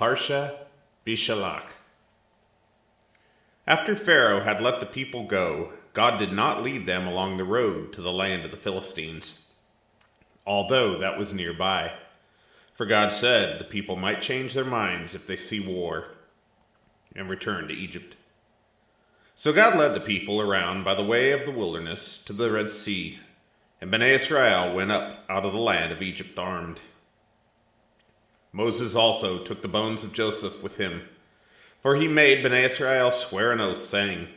Parshat, Beshalach. After Pharaoh had let the people go, God did not lead them along the road to the land of the Philistines, although that was nearby. For God said the people might change their minds if they see war, and return to Egypt. So God led the people around by the way of the wilderness to the Red Sea, and Bnei Israel went up out of the land of Egypt armed. Moses also took the bones of Joseph with him, for he made Bnei Israel swear an oath, saying,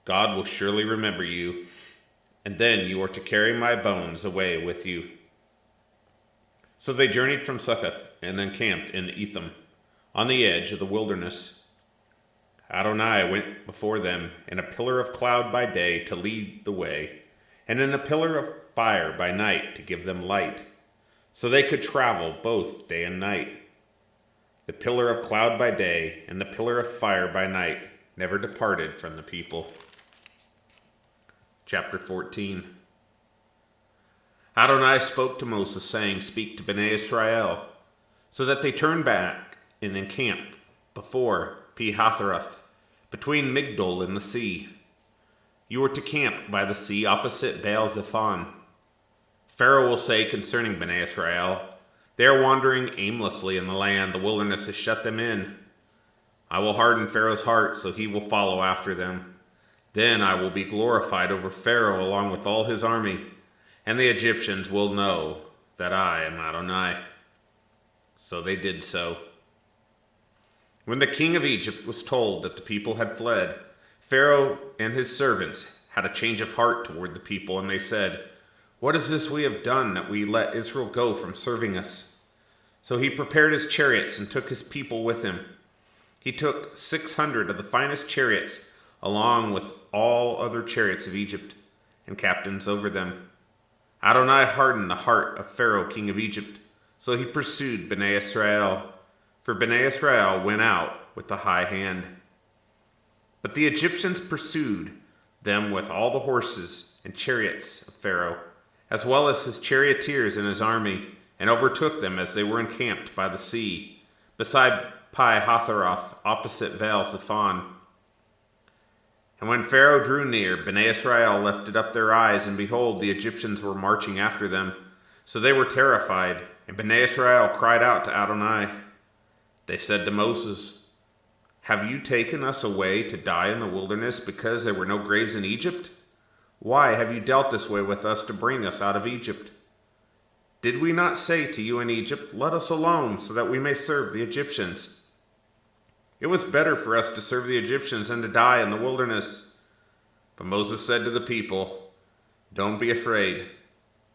God will surely remember you, and then you are to carry my bones away with you. So they journeyed from Succoth and encamped in Etham, on the edge of the wilderness. Adonai went before them in a pillar of cloud by day to lead the way, and in a pillar of fire by night to give them light, so they could travel both day and night. The pillar of cloud by day and the pillar of fire by night never departed from the people. Chapter 14. Adonai spoke to Moses, saying, Speak to Bnei Israel, so that they turn back and encamp before Pi-hahiroth, between Migdol and the sea. You are to camp by the sea opposite Baal-zephon. Pharaoh will say concerning Bnei Israel, They are wandering aimlessly in the land, the wilderness has shut them in. I will harden Pharaoh's heart, so he will follow after them. Then I will be glorified over Pharaoh along with all his army, and the Egyptians will know that I am Adonai. So they did so. When the king of Egypt was told that the people had fled, Pharaoh and his servants had a change of heart toward the people, and they said, What is this we have done that we let Israel go from serving us? So he prepared his chariots and took his people with him. He took 600 of the finest chariots, along with all other chariots of Egypt, and captains over them. Adonai hardened the heart of Pharaoh, king of Egypt, so he pursued Bnei Israel, for Bnei Israel went out with the high hand. But the Egyptians pursued them with all the horses and chariots of Pharaoh, as well as his charioteers and his army, and overtook them as they were encamped by the sea, beside Pi-hahiroth, opposite Baal-zephon. And when Pharaoh drew near, Bnei Israel lifted up their eyes, and behold, the Egyptians were marching after them. So they were terrified, and Bnei Israel cried out to Adonai. They said to Moses, Have you taken us away to die in the wilderness because there were no graves in Egypt? Why have you dealt this way with us to bring us out of Egypt? Did we not say to you in Egypt, Let us alone, so that we may serve the Egyptians? It was better for us to serve the Egyptians than to die in the wilderness. But Moses said to the people, Don't be afraid.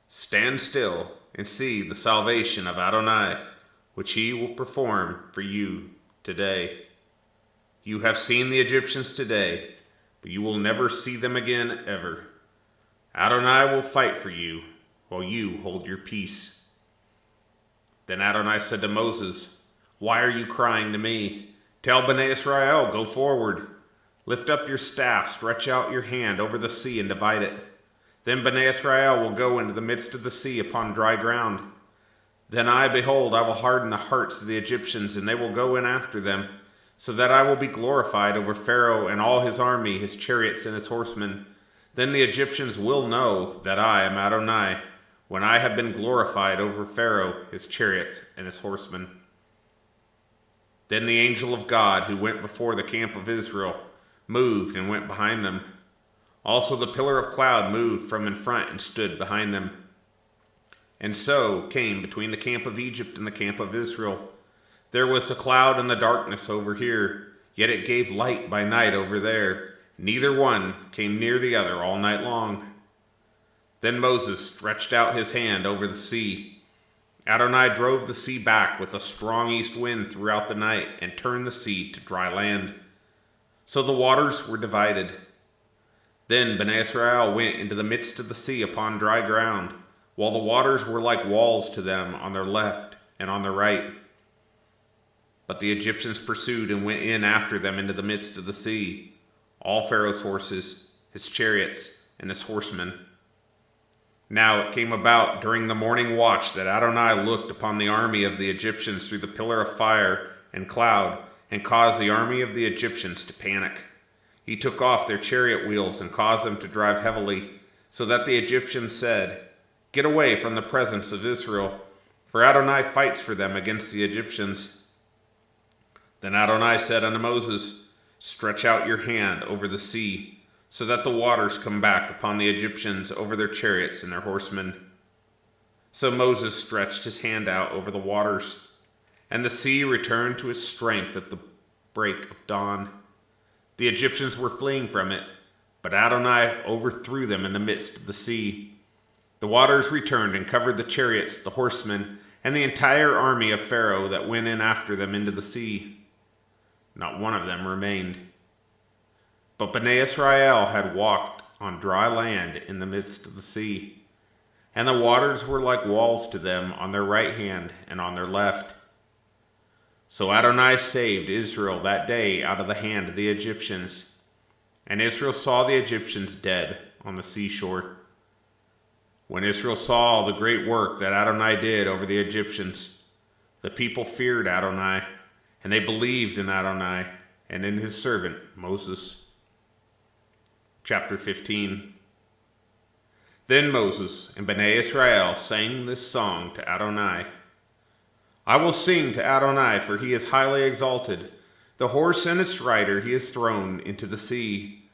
Stand still and see the salvation of Adonai, which he will perform for you today. You have seen the Egyptians today, but you will never see them again ever. Adonai will fight for you, while you hold your peace. Then Adonai said to Moses, Why are you crying to me? Tell Bnei Israel, Go forward. Lift up your staff, stretch out your hand over the sea and divide it. Then Bnei Israel will go into the midst of the sea upon dry ground. Then behold, I will harden the hearts of the Egyptians, and they will go in after them, so that I will be glorified over Pharaoh and all his army, his chariots and his horsemen. Then the Egyptians will know that I am Adonai, when I have been glorified over Pharaoh, his chariots, and his horsemen. Then the angel of God, who went before the camp of Israel, moved and went behind them. Also the pillar of cloud moved from in front and stood behind them. And so came between the camp of Egypt and the camp of Israel. There was the cloud and the darkness over here, yet it gave light by night over there. Neither one came near the other all night long. Then Moses stretched out his hand over the sea. Adonai drove the sea back with a strong east wind throughout the night and turned the sea to dry land. So the waters were divided. Then Bnei Israel went into the midst of the sea upon dry ground, while the waters were like walls to them on their left and on their right. But the Egyptians pursued and went in after them into the midst of the sea, all Pharaoh's horses, his chariots, and his horsemen. Now it came about during the morning watch that Adonai looked upon the army of the Egyptians through the pillar of fire and cloud and caused the army of the Egyptians to panic. He took off their chariot wheels and caused them to drive heavily, so that the Egyptians said, "Get away from the presence of Israel, for Adonai fights for them against the Egyptians." Then Adonai said unto Moses, "Stretch out your hand over the sea, so that the waters come back upon the Egyptians over their chariots and their horsemen." So Moses stretched his hand out over the waters, and the sea returned to its strength at the break of dawn. The Egyptians were fleeing from it, but Adonai overthrew them in the midst of the sea. The waters returned and covered the chariots, the horsemen, and the entire army of Pharaoh that went in after them into the sea. Not one of them remained. But Bnei Israel had walked on dry land in the midst of the sea, and the waters were like walls to them on their right hand and on their left. So Adonai saved Israel that day out of the hand of the Egyptians, and Israel saw the Egyptians dead on the seashore. When Israel saw the great work that Adonai did over the Egyptians, the people feared Adonai, and they believed in Adonai and in his servant Moses. Chapter 15. Then Moses and Bnei Israel sang this song to Adonai. "I will sing to Adonai, for he is highly exalted. The horse and its rider he has thrown into the sea.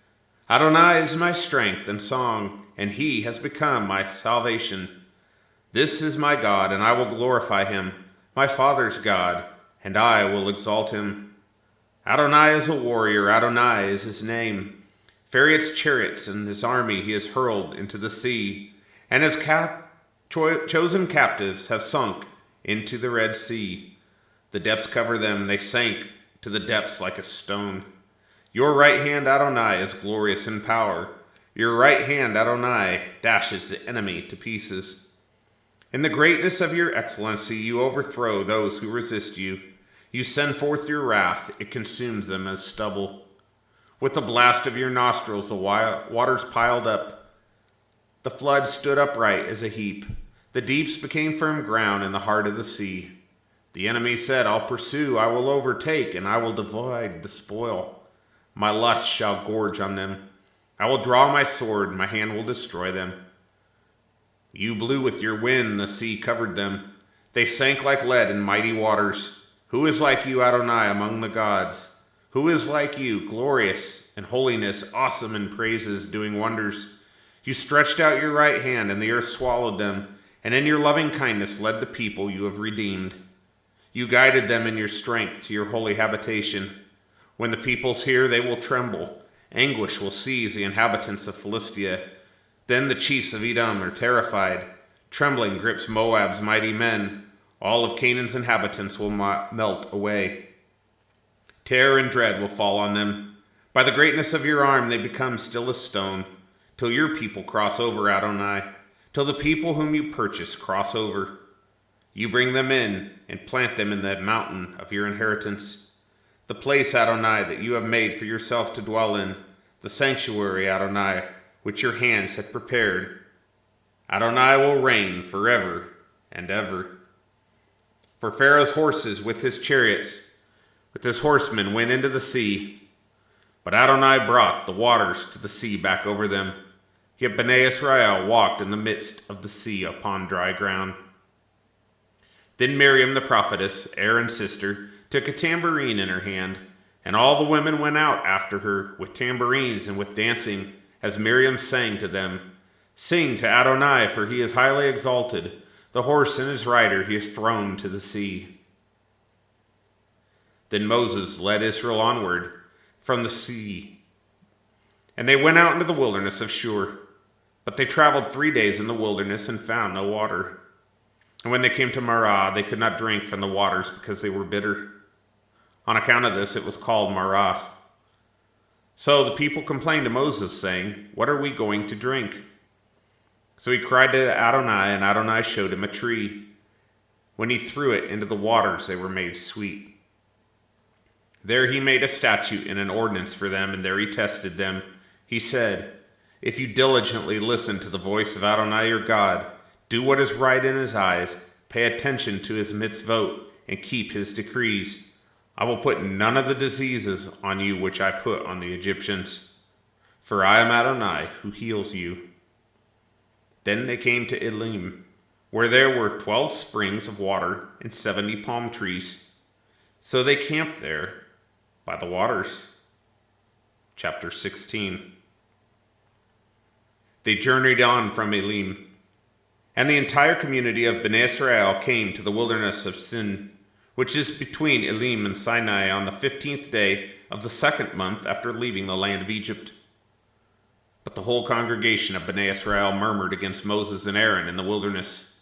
Adonai is my strength and song, and he has become my salvation. This is my God, and I will glorify him, my father's God, and I will exalt him. Adonai is a warrior, Adonai is his name. Pharaoh's chariots and his army he has hurled into the sea, and his chosen captives have sunk into the Red Sea. The depths cover them, they sank to the depths like a stone. Your right hand, Adonai, is glorious in power. Your right hand, Adonai, dashes the enemy to pieces. In the greatness of your excellency, you overthrow those who resist you. You send forth your wrath, it consumes them as stubble. With the blast of your nostrils, the waters piled up. The flood stood upright as a heap. The deeps became firm ground in the heart of the sea. The enemy said, I'll pursue, I will overtake, and I will divide the spoil. My lust shall gorge on them. I will draw my sword, and my hand will destroy them. You blew with your wind, the sea covered them. They sank like lead in mighty waters. Who is like you, Adonai, among the gods? Who is like you, glorious in holiness, awesome in praises, doing wonders? You stretched out your right hand, and the earth swallowed them, and in your loving kindness led the people you have redeemed. You guided them in your strength to your holy habitation. When the peoples hear, they will tremble. Anguish will seize the inhabitants of Philistia. Then the chiefs of Edom are terrified. Trembling grips Moab's mighty men. All of Canaan's inhabitants will melt away. Terror and dread will fall on them. By the greatness of your arm they become still as stone, till your people cross over, Adonai, till the people whom you purchase cross over. You bring them in and plant them in the mountain of your inheritance, the place, Adonai, that you have made for yourself to dwell in, the sanctuary, Adonai, which your hands have prepared. Adonai will reign forever and ever. For Pharaoh's horses with his chariots, with his horsemen went into the sea, but Adonai brought the waters to the sea back over them. Yet Bnei Israel walked in the midst of the sea upon dry ground. Then Miriam the prophetess, Aaron's sister, took a tambourine in her hand, and all the women went out after her with tambourines and with dancing, as Miriam sang to them, Sing to Adonai, for he is highly exalted. The horse and his rider he has thrown to the sea. Then Moses led Israel onward from the sea, and they went out into the wilderness of Shur. But they traveled 3 days in the wilderness and found no water. And when they came to Marah, they could not drink from the waters because they were bitter. On account of this, it was called Marah. So the people complained to Moses, saying, What are we going to drink? So he cried to Adonai, and Adonai showed him a tree. When he threw it into the waters, they were made sweet. There he made a statute and an ordinance for them, and there he tested them. He said, If you diligently listen to the voice of Adonai your God, do what is right in his eyes, pay attention to his mitzvot, and keep his decrees, I will put none of the diseases on you which I put on the Egyptians, for I am Adonai who heals you." Then they came to Elim, where there were 12 springs of water and 70 palm trees. So they camped there by the waters. Chapter 16. They journeyed on from Elim, and the entire community of Bnei Israel came to the wilderness of Sin, which is between Elim and Sinai, on the 15th day of the 2nd month after leaving the land of Egypt. But the whole congregation of Bnei Israel murmured against Moses and Aaron in the wilderness.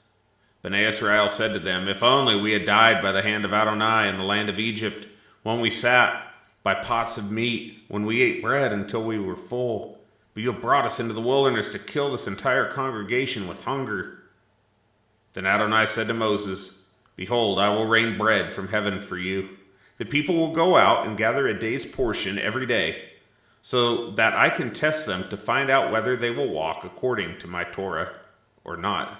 Bnei Israel said to them, "If only we had died by the hand of Adonai in the land of Egypt, when we sat by pots of meat, when we ate bread until we were full. But you have brought us into the wilderness to kill this entire congregation with hunger." Then Adonai said to Moses, "Behold, I will rain bread from heaven for you. The people will go out and gather a day's portion every day, so that I can test them to find out whether they will walk according to my Torah or not.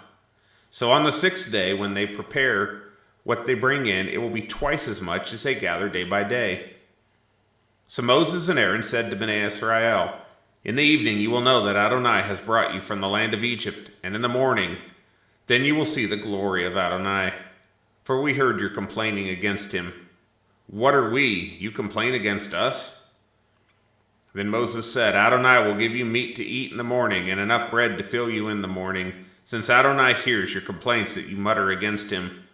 So on the 6th day, when they prepare what they bring in, it will be twice as much as they gather day by day." So Moses and Aaron said to Bnei Israel, "In the evening you will know that Adonai has brought you from the land of Egypt, and in the morning, then you will see the glory of Adonai. For we heard your complaining against him. What are we? You complain against us?" Then Moses said, "Adonai will give you meat to eat in the morning, and enough bread to fill you in the morning, since Adonai hears your complaints that you mutter against him.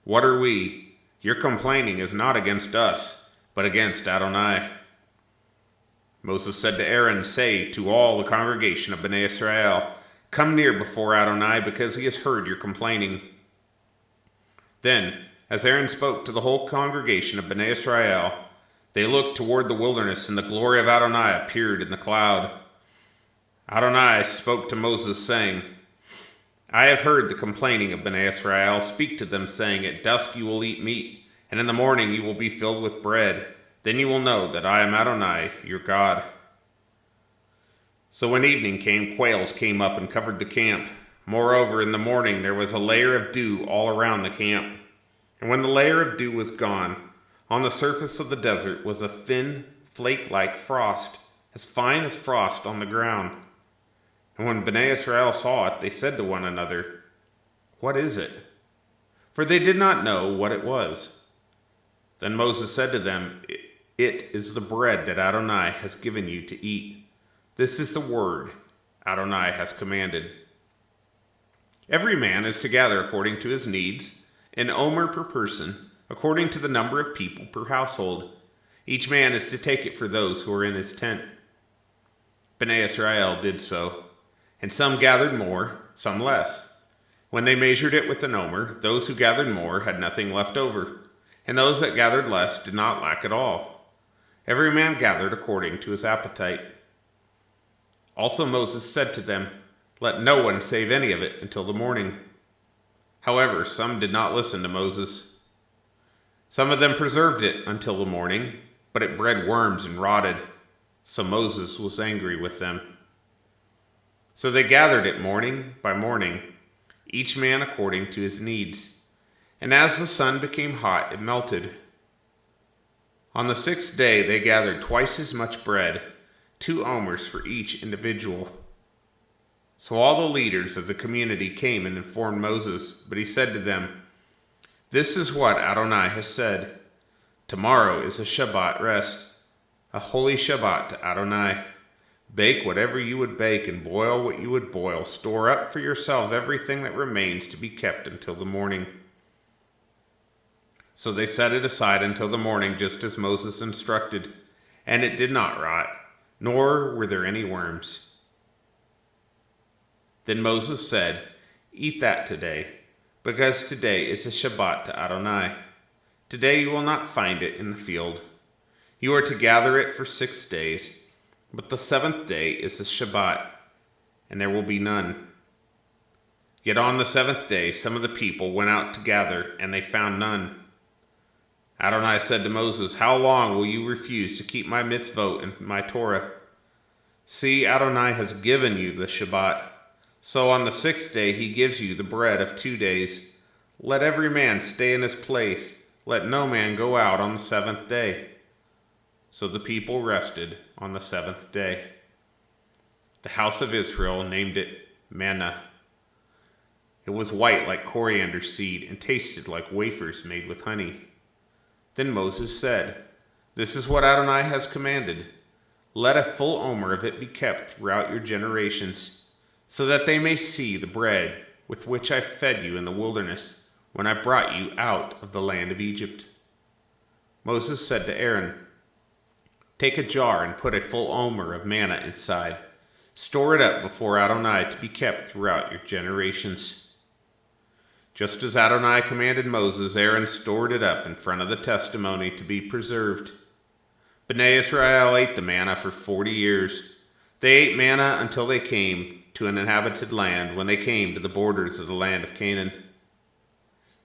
What are we? Your complaining is not against us, but against Adonai." Moses said to Aaron, "Say to all the congregation of Bnei Israel, 'Come near before Adonai, because he has heard your complaining.'" Then, as Aaron spoke to the whole congregation of Bnei Israel, they looked toward the wilderness, and the glory of Adonai appeared in the cloud. Adonai spoke to Moses, saying, "I have heard the complaining of Bnei Israel. Speak to them, saying, 'At dusk you will eat meat, and in the morning you will be filled with bread. Then you will know that I am Adonai, your God.'" So when evening came, quails came up and covered the camp. Moreover, in the morning there was a layer of dew all around the camp. And when the layer of dew was gone, on the surface of the desert was a thin, flake-like frost, as fine as frost on the ground. And when Bnei Israel saw it, they said to one another, "What is it?" For they did not know what it was. Then Moses said to them, "It is the bread that Adonai has given you to eat. This is the word Adonai has commanded. Every man is to gather according to his needs, an omer per person, according to the number of people per household. Each man is to take it for those who are in his tent." Bnei Israel did so, and some gathered more, some less. When they measured it with an omer, those who gathered more had nothing left over, and those that gathered less did not lack at all. Every man gathered according to his appetite. Also Moses said to them, "Let no one save any of it until the morning." However, some did not listen to Moses. Some of them preserved it until the morning, but it bred worms and rotted. So Moses was angry with them. So they gathered it morning by morning, each man according to his needs. And as the sun became hot, it melted. On the 6th day they gathered twice as much bread, 2 omers for each individual. So all the leaders of the community came and informed Moses, but he said to them, "This is what Adonai has said. Tomorrow is a Shabbat rest, a holy Shabbat to Adonai. Bake whatever you would bake and boil what you would boil. Store up for yourselves everything that remains to be kept until the morning." So they set it aside until the morning, just as Moses instructed, and it did not rot, nor were there any worms. Then Moses said, "Eat that today, because today is a Shabbat to Adonai. Today you will not find it in the field. You are to gather it for 6 days, but the 7th day is a Shabbat, and there will be none." Yet on the 7th day some of the people went out to gather, and they found none. Adonai said to Moses, "How long will you refuse to keep my mitzvot and my Torah? See, Adonai has given you the Shabbat. So on the 6th day he gives you the bread of 2 days. Let every man stay in his place. let no man go out on the seventh day. So the people rested on the seventh day. The house of Israel named it manna. It was white like coriander seed and tasted like wafers made with honey. Then Moses said, "This is what Adonai has commanded. Let a full omer of it be kept throughout your generations, so that they may see the bread with which I fed you in the wilderness when I brought you out of the land of Egypt." Moses said to Aaron, "Take a jar and put a full omer of manna inside. Store it up before Adonai to be kept throughout your generations." Just as Adonai commanded Moses, Aaron stored it up in front of the testimony to be preserved. Bnei Israel ate the manna for 40 years. They ate manna until they came to an inhabited land, when they came to the borders of the land of Canaan.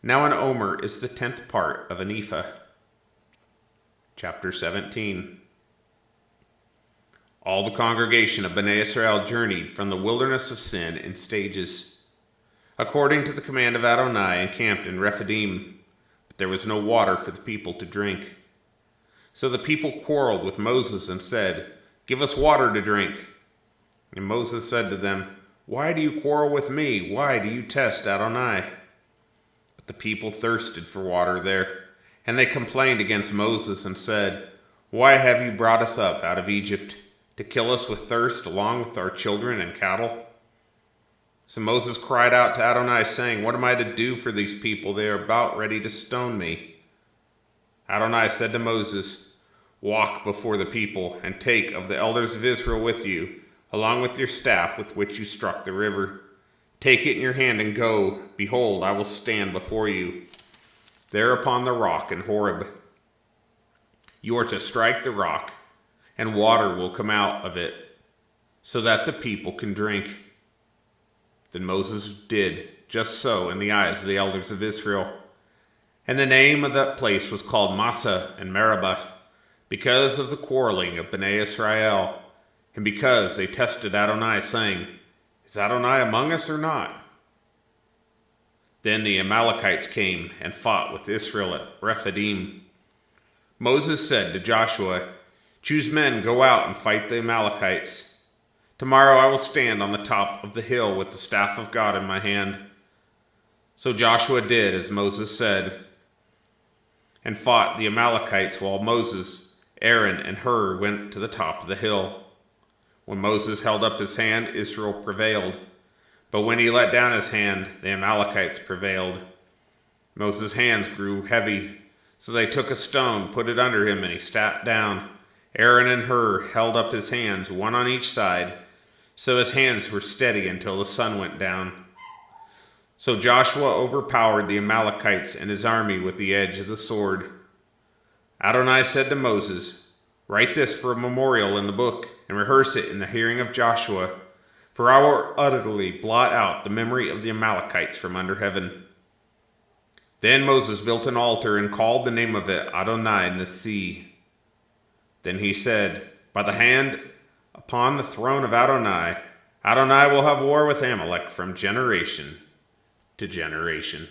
Now an omer is the 10th part of an ephah. Chapter 17. All the congregation of Bnei Israel journeyed from the wilderness of Sin in stages. According to the command of Adonai, encamped in Rephidim, but there was no water for the people to drink. So the people quarreled with Moses and said, "Give us water to drink." And Moses said to them, "Why do you quarrel with me? Why do you test Adonai?" But the people thirsted for water there, and they complained against Moses and said, "Why have you brought us up out of Egypt, to kill us with thirst along with our children and cattle?" So Moses cried out to Adonai, saying, "What am I to do for these people? They are about ready to stone me." Adonai said to Moses, "Walk before the people, and take of the elders of Israel with you, along with your staff with which you struck the river. Take it in your hand and go. Behold, I will stand before you there upon the rock in Horeb. You are to strike the rock, and water will come out of it, so that the people can drink." Then Moses did just so in the eyes of the elders of Israel. And the name of that place was called Massah and Meribah, because of the quarreling of Bnei Israel, and because they tested Adonai, saying, "Is Adonai among us or not?" Then the Amalekites came and fought with Israel at Rephidim. Moses said to Joshua, "Choose men, go out and fight the Amalekites. Tomorrow I will stand on the top of the hill with the staff of God in my hand." So Joshua did as Moses said, and fought the Amalekites, while Moses, Aaron, and Hur went to the top of the hill. When Moses held up his hand, Israel prevailed. But when he let down his hand, the Amalekites prevailed. Moses' hands grew heavy, so they took a stone, put it under him, and he sat down. Aaron and Hur held up his hands, one on each side, so his hands were steady until the sun went down. So Joshua overpowered the Amalekites and his army with the edge of the sword. Adonai said to Moses, "Write this for a memorial in the book, and rehearse it in the hearing of Joshua, for I will utterly blot out the memory of the Amalekites from under heaven." Then Moses built an altar and called the name of it Adonai Nissi. Then he said, "By the hand upon the throne of Adonai, Adonai will have war with Amalek from generation to generation."